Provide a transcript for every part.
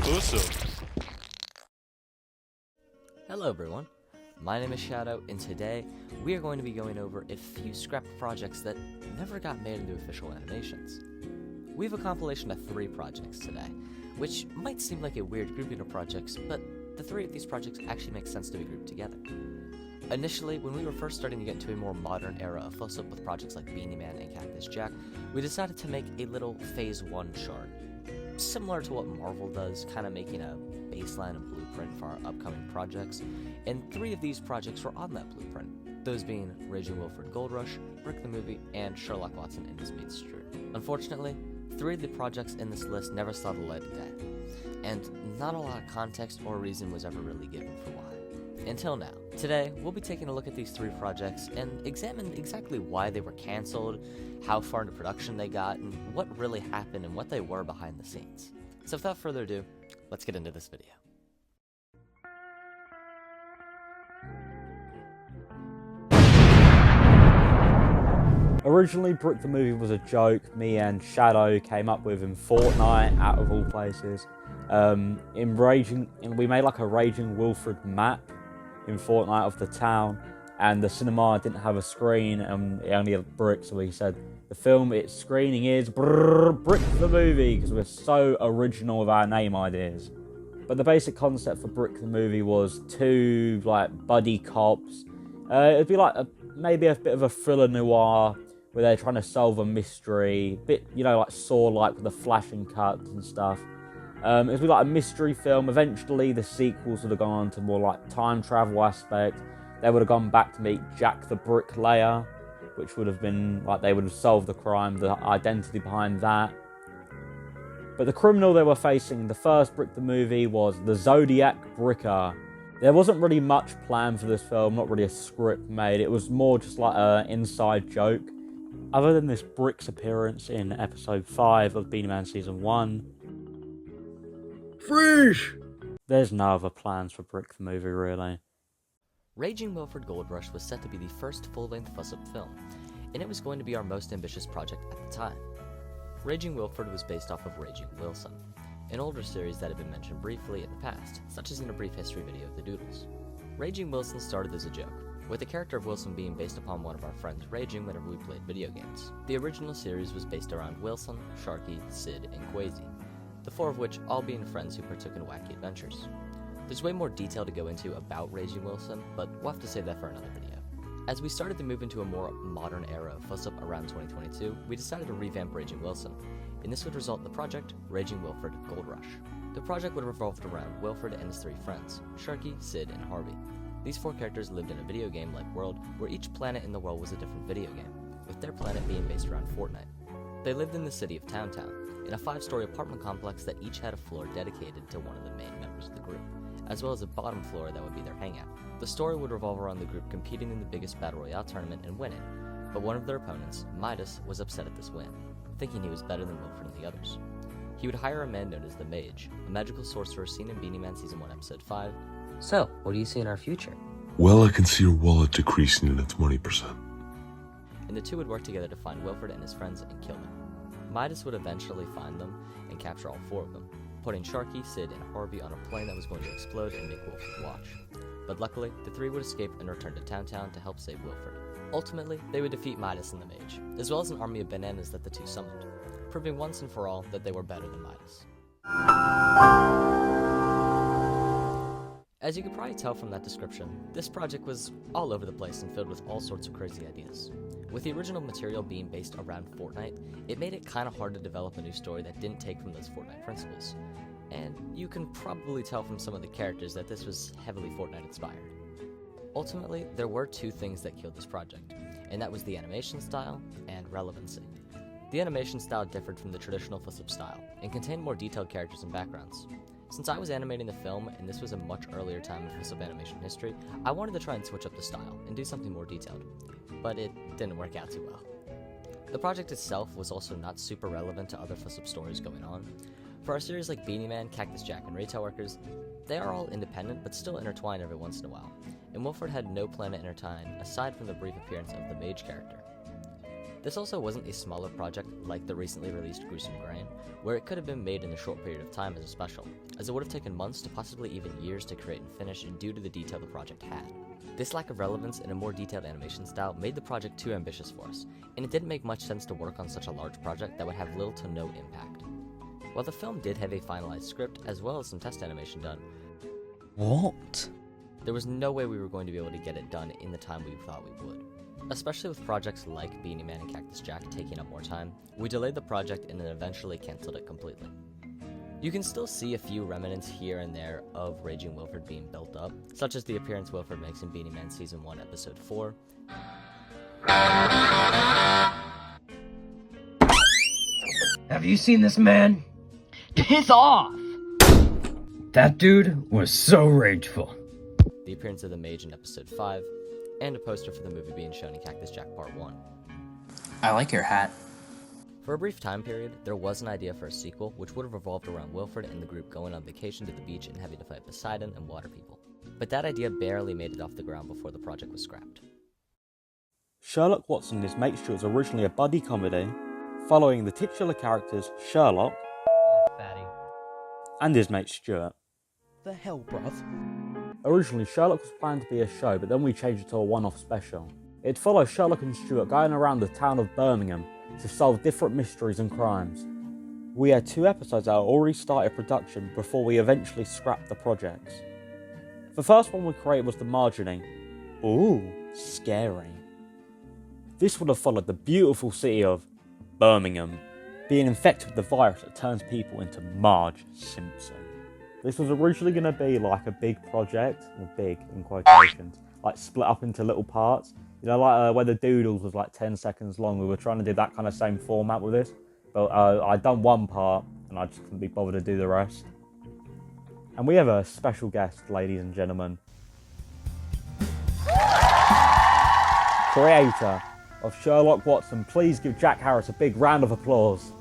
exclusive. Hello everyone, my name is Shadow, and today we are going to be going over a few scrapped projects that never got made into official animations. We have a compilation of 3 projects today, which might seem like a weird grouping of projects, but the 3 of these projects actually make sense to be grouped together. Initially, when we were first starting to get into a more modern era of Fusp with projects like Beanie Man and Cactus Jack, we decided to make a little Phase 1 chart, similar to what Marvel does, kind of making a baseline and blueprint for our upcoming projects, and 3 of these projects were on that blueprint, those being Raging Wilfred Goldrush, Brick the Movie, and Sherlock Watson and His Mate Stuart. Unfortunately, 3 of the projects in this list never saw the light of day, and not a lot of context or reason was ever really given for why. Until now. Today, we'll be taking a look at these 3 projects and examine exactly why they were cancelled, how far into production they got, and what really happened and what they were behind the scenes. So without further ado, let's get into this video. Originally, Brick the Movie was a joke me and Shadow came up with in Fortnite, out of all places. We made like a Raging Wilfred map in Fortnite of the town, and the cinema didn't have a screen and it only had bricks, so we said the film its screening is Brick the Movie, because we're so original with our name ideas. But the basic concept for Brick the Movie was 2 like buddy cops. It'd be like maybe a bit of a thriller noir where they're trying to solve a mystery, bit, you know, like Saw-like with the flashing cuts and stuff. It'd be like a mystery film. Eventually, the sequels would have gone on to more like time travel aspect. They would have gone back to meet Jack the Bricklayer, which would have been like they would have solved the crime, the identity behind that. But the criminal they were facing in the first Brick the Movie was the Zodiac Bricker. There wasn't really much planned for this film, not really a script made. It was more just like an inside joke. Other than this Brick's appearance in episode 5 of Beanie Man Season 1, Freeze! There's no other plans for Brick the Movie, really. Raging Wilfred Goldrush was set to be the first full-length Fusp film, and it was going to be our most ambitious project at the time. Raging Wilfred was based off of Raging Wilson, an older series that had been mentioned briefly in the past, such as in a brief history video of the Doodles. Raging Wilson started as a joke, with the character of Wilson being based upon one of our friends raging whenever we played video games. The original series was based around Wilson, Sharky, Sid, and Quasi, the 4 of which all being friends who partook in wacky adventures. There's way more detail to go into about Raging Wilson, but we'll have to save that for another video. As we started to move into a more modern era of Fusp around 2022, we decided to revamp Raging Wilson, and this would result in the project Raging Wilfred Goldrush. The project would have revolved around Wilfred and his 3 friends, Sharky, Sid, and Harvey. These 4 characters lived in a video game-like world where each planet in the world was a different video game, with their planet being based around Fortnite. They lived in the city of Town Town, in a 5-story apartment complex that each had a floor dedicated to one of the main members of the group, as well as a bottom floor that would be their hangout. The story would revolve around the group competing in the biggest Battle Royale tournament and winning, but one of their opponents, Midas, was upset at this win, thinking he was better than Wilfred and the others. He would hire a man known as the Mage, a magical sorcerer seen in Beanie Man Season 1 Episode 5. So, what do you see in our future? Well, I can see your wallet decreasing in its 20%. And the 2 would work together to find Wilfred and his friends and kill them. Midas would eventually find them and capture all 4 of them, putting Sharky, Sid, and Harvey on a plane that was going to explode and make Wilfred watch. But luckily, the 3 would escape and return to Town Town to help save Wilfred. Ultimately, they would defeat Midas and the Mage, as well as an army of bananas that the 2 summoned, proving once and for all that they were better than Midas. As you could probably tell from that description, this project was all over the place and filled with all sorts of crazy ideas. With the original material being based around Fortnite, it made it kind of hard to develop a new story that didn't take from those Fortnite principles. And you can probably tell from some of the characters that this was heavily Fortnite inspired. Ultimately, there were 2 things that killed this project, and that was the animation style and relevancy. The animation style differed from the traditional Fusp style, and contained more detailed characters and backgrounds. Since I was animating the film, and this was a much earlier time in Fusp animation history, I wanted to try and switch up the style, and do something more detailed. But it didn't work out too well. The project itself was also not super relevant to other Fusp stories going on. For our series like Beanie Man, Cactus Jack, and Retail Workers, they are all independent but still intertwined every once in a while, and Wilfred had no plan to intertwine aside from the brief appearance of the Mage character. This also wasn't a smaller project like the recently released Gruesome Grain, where it could have been made in a short period of time as a special, as it would have taken months to possibly even years to create and finish due to the detail the project had. This lack of relevance in a more detailed animation style made the project too ambitious for us, and it didn't make much sense to work on such a large project that would have little to no impact. While the film did have a finalized script as well as some test animation done, What? there was no way we were going to be able to get it done in the time we thought we would. Especially with projects like Beanie Man and Cactus Jack taking up more time, we delayed the project and then eventually cancelled it completely. You can still see a few remnants here and there of Raging Wilfred being built up, such as the appearance Wilfred makes in Beanie Man Season 1, Episode 4. Have you seen this man? Piss off! That dude was so rageful. The appearance of the Mage in Episode 5, and a poster for the movie being shown in Cactus Jack Part 1. I like your hat. For a brief time period, there was an idea for a sequel, which would have revolved around Wilfred and the group going on vacation to the beach and having to fight Poseidon and water people. But that idea barely made it off the ground before the project was scrapped. Sherlock Watson and his mate Stuart was originally a buddy comedy, following the titular characters Sherlock and his mate Stuart. The hell, bruv? Originally, Sherlock was planned to be a show, but then we changed it to a one-off special. It'd follow Sherlock and Stuart going around the town of Birmingham to solve different mysteries and crimes. We had 2 episodes that had already started production before we eventually scrapped the projects. The first one we created was the margining. Ooh, scary. This would have followed the beautiful city of Birmingham being infected with the virus that turns people into Marge Simpson. This was originally going to be like a big project, or big in quotations, like split up into little parts. You know, like where the doodles was like 10 seconds long. We were trying to do that kind of same format with this. But I'd done one part and I just couldn't be bothered to do the rest. And we have a special guest, ladies and gentlemen. Creator of Sherlock Watson. Please give Jack Harris a big round of applause.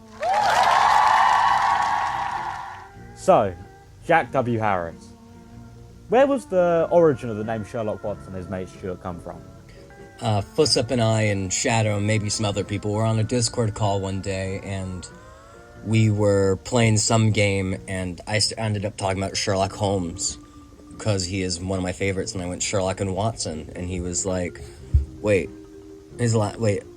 So, Jack W. Harris. Where was the origin of the name Sherlock Watson and his mate Stuart come from? Fusp and I and Shadow and maybe some other people were on a Discord call one day, and we were playing some game, and I ended up talking about Sherlock Holmes, because he is one of my favorites, and I went Sherlock and Watson, and he was like, wait,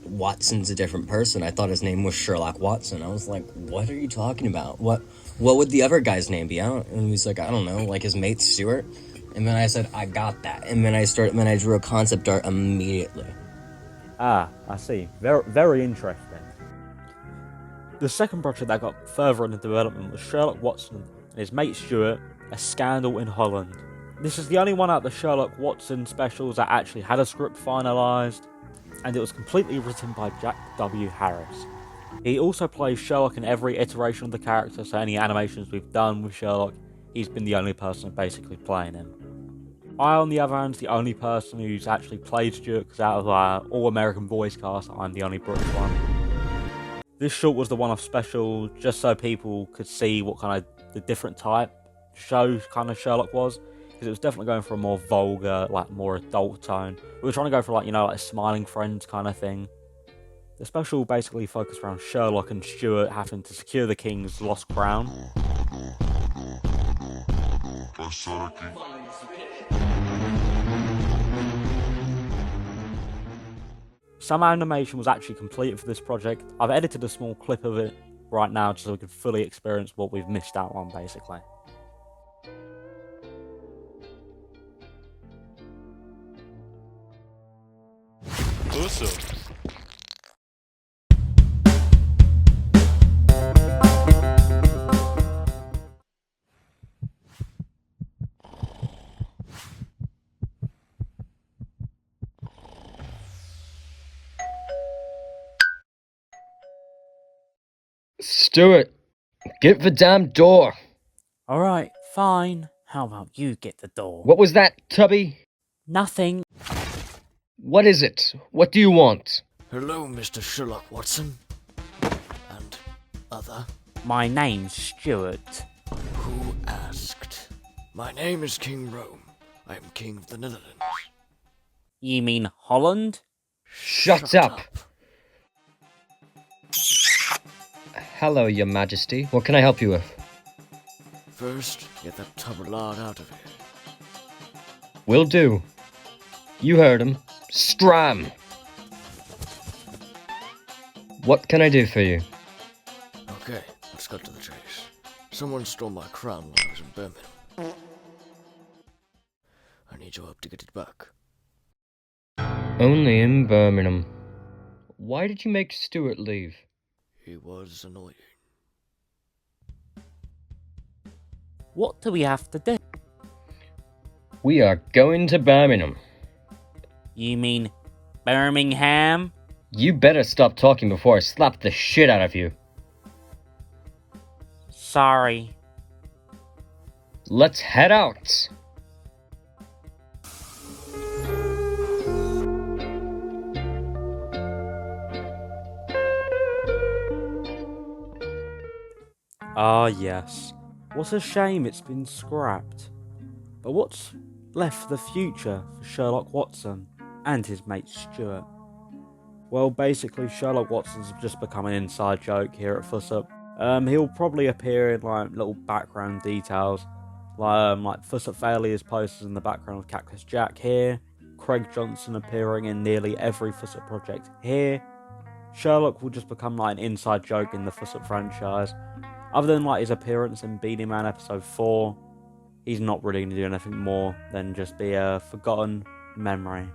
Watson's a different person. I thought his name was Sherlock Watson. I was like, what are you talking about? What would the other guy's name be? And he was like, I don't know, like his mate Stuart. And then I said, I got that. And then I drew a concept art immediately. Ah, I see. Very, very interesting. The second project that got further into development was Sherlock Watson and his mate Stuart, A Scandal in Holland. This is the only one out of the Sherlock Watson specials that actually had a script finalised, and it was completely written by Jack W. Harris. He also plays Sherlock in every iteration of the character, so any animations we've done with Sherlock, he's been the only person basically playing him. I, on the other hand, is the only person who's actually played Stuart, because out of our all-American voice cast, I'm the only British one. This short was the one-off special, just so people could see what kind of the different type show kind of Sherlock was, because it was definitely going for a more vulgar, like more adult tone. We were trying to go for like a Smiling Friends kind of thing. The special basically focused around Sherlock and Stuart having to secure the king's lost crown. Some animation was actually completed for this project. I've edited a small clip of it right now just so we can fully experience what we've missed out on, basically. Awesome. Stuart, get the damn door. Alright, fine. How about you get the door? What was that, Tubby? Nothing. What is it? What do you want? Hello, Mr. Sherlock Watson. And other. My name's Stuart. Who asked? My name is King Rome. I am king of the Netherlands. You mean Holland? Shut up. Hello, Your Majesty. What can I help you with? First, get that tubber lard out of here. Will do. You heard him. Scram! What can I do for you? Okay, let's cut to the chase. Someone stole my crown while I was in Birmingham. I need your help to get it back. Only in Birmingham. Why did you make Stuart leave? He was annoying. What do we have to do? We are going to Birmingham. You mean Birmingham? You better stop talking before I slap the shit out of you. Sorry. Let's head out. Ah, yes. What a shame it's been scrapped. But what's left for the future for Sherlock Watson and his mate Stuart? Well, basically, Sherlock Watson's just become an inside joke here at Fusp. He'll probably appear in like little background details, like Fusp Failures posters in the background of Cactus Jack here, Craig Johnson appearing in nearly every Fusp project here. Sherlock will just become like an inside joke in the Fusp franchise. Other than like his appearance in Beanie Man episode 4, he's not really going to do anything more than just be a forgotten memory.